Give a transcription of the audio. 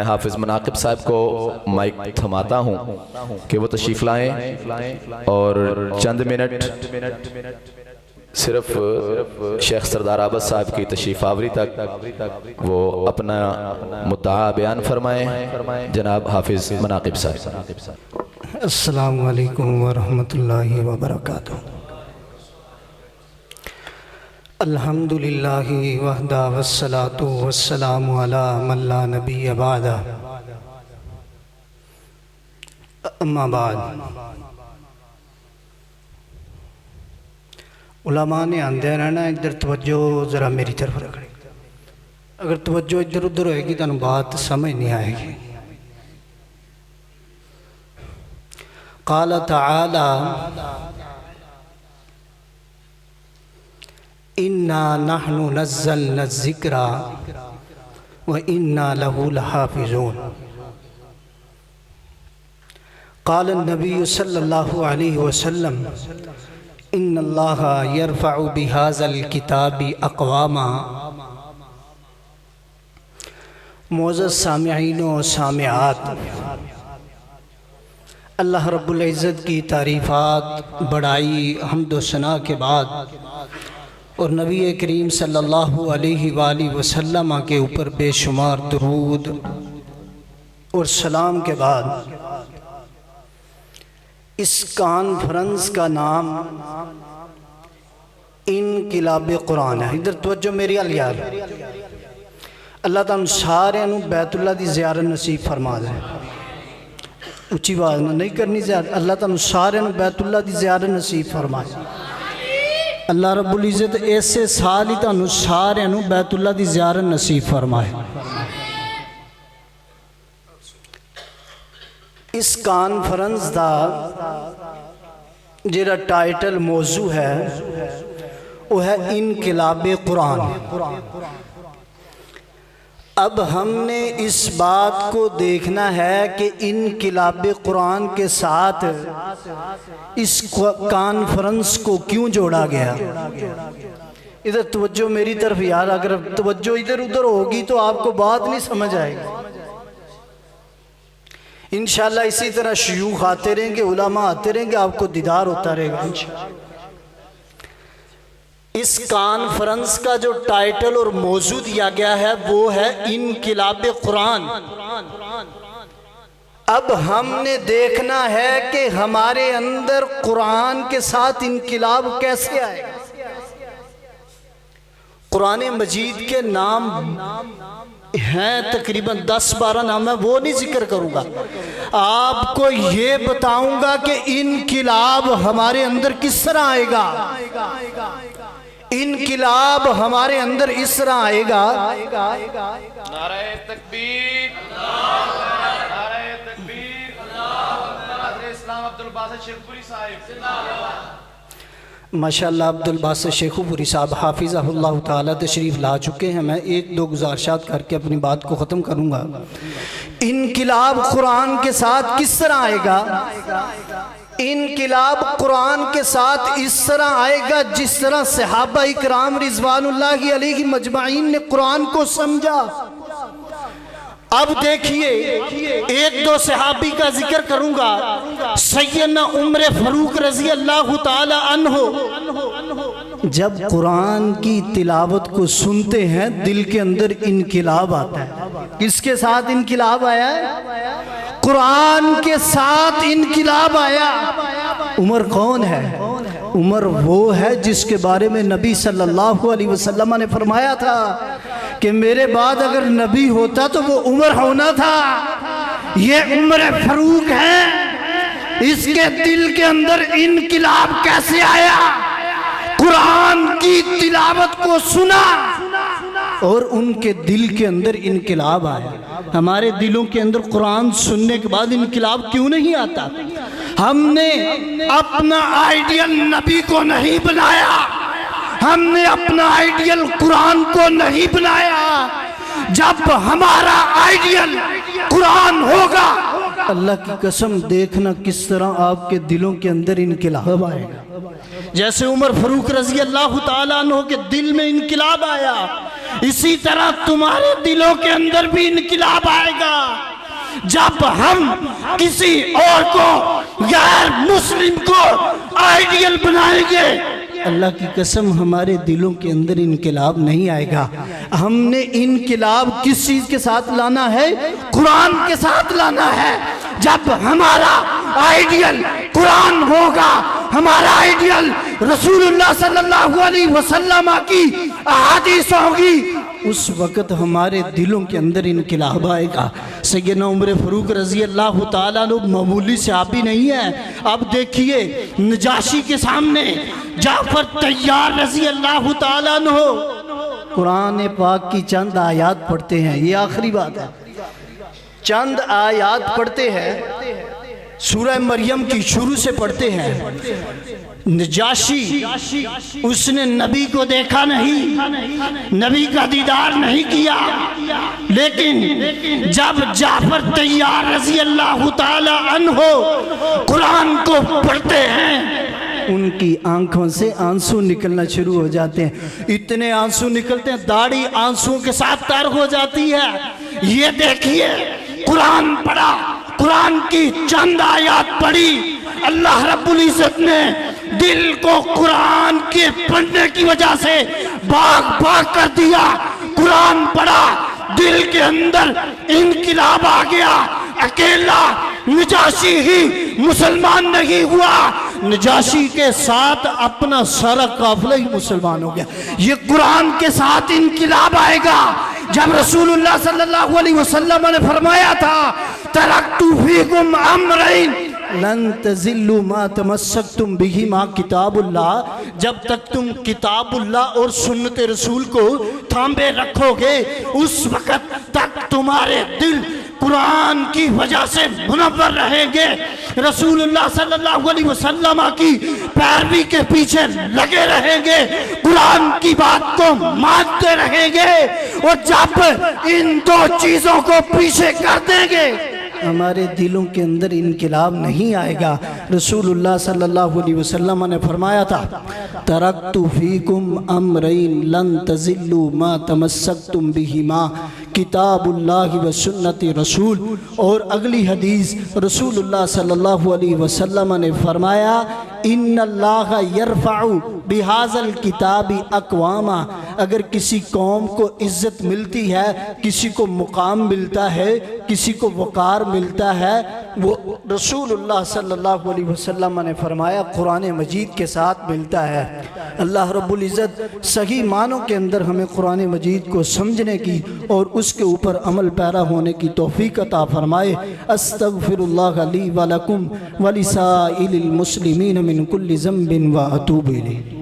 میں حافظ مناقب صاحب کو مائک تھماتا ہوں کہ وہ تشریف لائیں اور چند منٹ صرف شیخ سردار عابد صاحب کی تشریف آوری تک وہ اپنا مدعا بیان فرمائیں۔ جناب حافظ مناقب صاحب۔ السلام علیکم ورحمۃ اللہ وبرکاتہ۔ الحمدللہ وحدہ والصلاة والسلام علی من لا نبی بعدہ، اما بعد۔ علماء نے آندے رہنا ادھر توجہ ذرا میری طرف رکھیں، اگر توجہ ادھر ادھر ہوئے گی تو بات سمجھ نہیں آئے گی۔ قال تعالی اِنَّا نَحْنُ نَزَّلْنَا الذِّكْرَ وَإِنَّا لَهُ لَحَافِظُونَ۔ قال النبی صلی اللہ علیہ وسلم ان اللہ یرفع بهذا الکتاب اقواما۔ معزز سامعین و سامعات، اللہ رب العزت کی تعریفات بڑائی حمد و ثنا کے بعد اور نبی کریم صلی اللہ علیہ وآلہ وسلم کے اوپر بے شمار درود اور سلام کے بعد اس کانفرنس کا نام انقلاب قرآن ہے۔ ادھر توجہ میری علیار، اللہ تعالیٰ سارے بیت اللہ دی زیارت نصیب فرما دے۔ اچھی بات نہیں کرنی زیارت، اللہ تعالیٰ سارے بیت اللہ دی زیارت نصیب فرما دے۔ اللہ رب العزت ایسے سال ہی تانوں سارے بیت اللہ دی زیارت نصیب فرمائے۔ اس کانفرنس دا جڑا ٹائٹل موضوع ہے وہ ہے انقلاب قرآن۔ اب ہم نے اس بات کو دیکھنا ہے کہ انقلاب قرآن کے ساتھ اس کانفرنس کو کیوں جوڑا گیا۔ ادھر توجہ میری طرف یار، اگر توجہ ادھر ادھر ہوگی تو آپ کو بات نہیں سمجھ آئے گی۔ انشاءاللہ اسی طرح شیوخ آتے رہیں گے، علماء آتے رہیں گے، آپ کو دیدار ہوتا رہے گا انشاءاللہ۔ اس کانفرنس کا جو ٹائٹل اور موضوع دیا گیا ہے وہ ہے انقلاب قرآن۔ اب ہم نے دیکھنا ہے کہ ہمارے اندر قرآن کے ساتھ انقلاب کیسے آئے گا۔ قرآن مجید کے نام ہیں تقریباً 10-12 نام ہے، وہ نہیں ذکر کروں گا، آپ کو یہ بتاؤں گا کہ انقلاب ہمارے اندر کس طرح آئے گا۔ انقلاب ہمارے اندر اس طرح آئے گا۔ نعرہ تکبیر، نعرہ تکبیر، حضرت اسلام عبدالباسط شیخو پوری صاحب۔ ماشاءاللہ عبدالباسط شیخو پوری صاحب حافظہ اللہ تعالیٰ تشریف لا چکے ہیں۔ میں ایک دو گزارشات کر کے اپنی بات کو ختم کروں گا۔ انقلاب قرآن کے ساتھ کس طرح آئے گا؟ انقلاب قرآن کے ساتھ اس طرح آئے گا جس طرح صحابہ اکرام رضوان اللہ علیہ مجمعین نے قرآن کو سمجھا۔ اب دیکھیے ایک دو صحابی کا ذکر کروں گا۔ سیدنا عمر فاروق رضی اللہ تعالی عنہ جب قرآن کی تلاوت کو سنتے ہیں دل کے اندر انقلاب آتا ہے۔ کس کے ساتھ انقلاب آیا ہے؟ قرآن کے ساتھ انقلاب آیا۔ عمر کون ہے؟ عمر وہ ہے جس کے بارے میں نبی صلی اللہ علیہ وسلم نے فرمایا تھا کہ میرے بعد اگر نبی ہوتا تو وہ عمر ہونا تھا۔ یہ عمر فاروق ہے، اس کے دل کے اندر انقلاب کیسے آیا؟ قرآن کی تلاوت کو سنا اور ان کے دل کے اندر انقلاب آیا۔ ہمارے دلوں کے اندر قرآن سننے کے بعد انقلاب کیوں نہیں آتا؟ ہم نے اپنا آئیڈیل نبی کو نہیں بنایا، ہم نے اپنا آئیڈیل قرآن کو نہیں بنایا۔ جب ہمارا آئیڈیل قرآن ہوگا، اللہ کی قسم دیکھنا کس طرح آپ کے دلوں کے اندر انقلاب آئے گا۔ جیسے عمر فاروق رضی اللہ تعالیٰ عنہ کے دل میں انقلاب آیا، اسی طرح تمہارے دلوں کے اندر بھی انقلاب آئے گا جب ہم کسی اور کو غیر مسلم کو آئیڈیل بنائیں گے۔ اللہ کی قسم ہمارے دلوں کے اندر انقلاب نہیں آئے گا۔ ہم نے انقلاب کس چیز کے ساتھ لانا ہے؟ قرآن کے ساتھ لانا ہے۔ جب ہمارا آئیڈیل قرآن ہوگا، ہمارا آئیڈیل رسول اللہ صلی اللہ علیہ وسلم کی احادیث ہوگی، اس وقت ہمارے دلوں کے اندر انقلاب آئے گا۔ سیدنا عمر فاروق رضی اللہ تعالیٰ عنہ معمولی صحابی نہیں ہے۔ اب دیکھیے نجاشی کے سامنے جعفر طیار رضی اللہ تعالیٰ عنہ قرآن پاک کی چند آیات پڑھتے ہیں۔ یہ آخری بات ہے، چند آیات پڑھتے ہیں، سورہ مریم کی شروع سے پڑھتے ہیں۔ نجاشی اس نے نبی کو دیکھا نہیں، نبی کا دیدار نہیں کیا، لیکن جب جعفر طیار رضی اللہ تعالی عنہ قرآن کو پڑھتے ہیں، ان کی آنکھوں سے آنسو نکلنا شروع ہو جاتے ہیں۔ اتنے آنسو نکلتے ہیں، داڑھی آنسو کے ساتھ تر ہو جاتی ہے۔ یہ دیکھیے قرآن پڑھا، قرآن کی چند آیات پڑھی، اللہ رب العزت نے دل کو قرآن کے پڑھنے کی وجہ سے باغ باغ کر دیا۔ قرآن پڑھا، دل کے اندر انقلاب آ گیا۔ اکیلا نجاشی ہی مسلمان نہیں ہوا، نجاشی کے ساتھ اپنا سارا قافلہ ہی مسلمان ہو گیا۔ یہ قرآن کے ساتھ انقلاب آئے گا۔ جب رسول اللہ صلی اللہ علیہ وسلم نے فرمایا تھا ترکت فیکم امرین لن تزلوا ما تمسکتم بہما کتاب اللہ، جب تک تم کتاب اللہ اور سنت رسول کو تھامے رکھو گے اس وقت تک تمہارے دل قرآن کی وجہ سے منور رہیں گے، رسول اللہ صلی اللہ علیہ وسلم کی پیروی کے پیچھے لگے رہیں گے، قرآن کی بات کو مانتے رہیں گے، اور جب ان دو چیزوں کو پیچھے کر دیں گے ہمارے دلوں کے اندر انقلاب نہیں آئے گا۔ رسول اللہ صلی اللہ علیہ وسلم نے فرمایا تھا ترکت فیکم امرین لن تزلوا ما تمسکتم بہما کتاب اللہ و سنت رسول، اور اگلی حدیث رسول اللہ صلی اللہ علیہ وسلم نے فرمایا ان اللہ یرفع بہذا الکتاب اقواما، اگر کسی قوم کو عزت ملتی ہے، کسی کو مقام ملتا ہے، کسی کو وقار ملتا ہے، وہ رسول اللہ صلی اللہ علیہ وسلم نے فرمایا قرآن مجید کے ساتھ ملتا ہے۔ اللہ رب العزت صحیح معنوں کے اندر ہمیں قرآن مجید کو سمجھنے کی اور اس کے اوپر عمل پیرا ہونے کی توفیق عطا فرمائے۔ استغفر اللہ لی ولکم ولسائر المسلمین من کل ذنب واتوب الیہ۔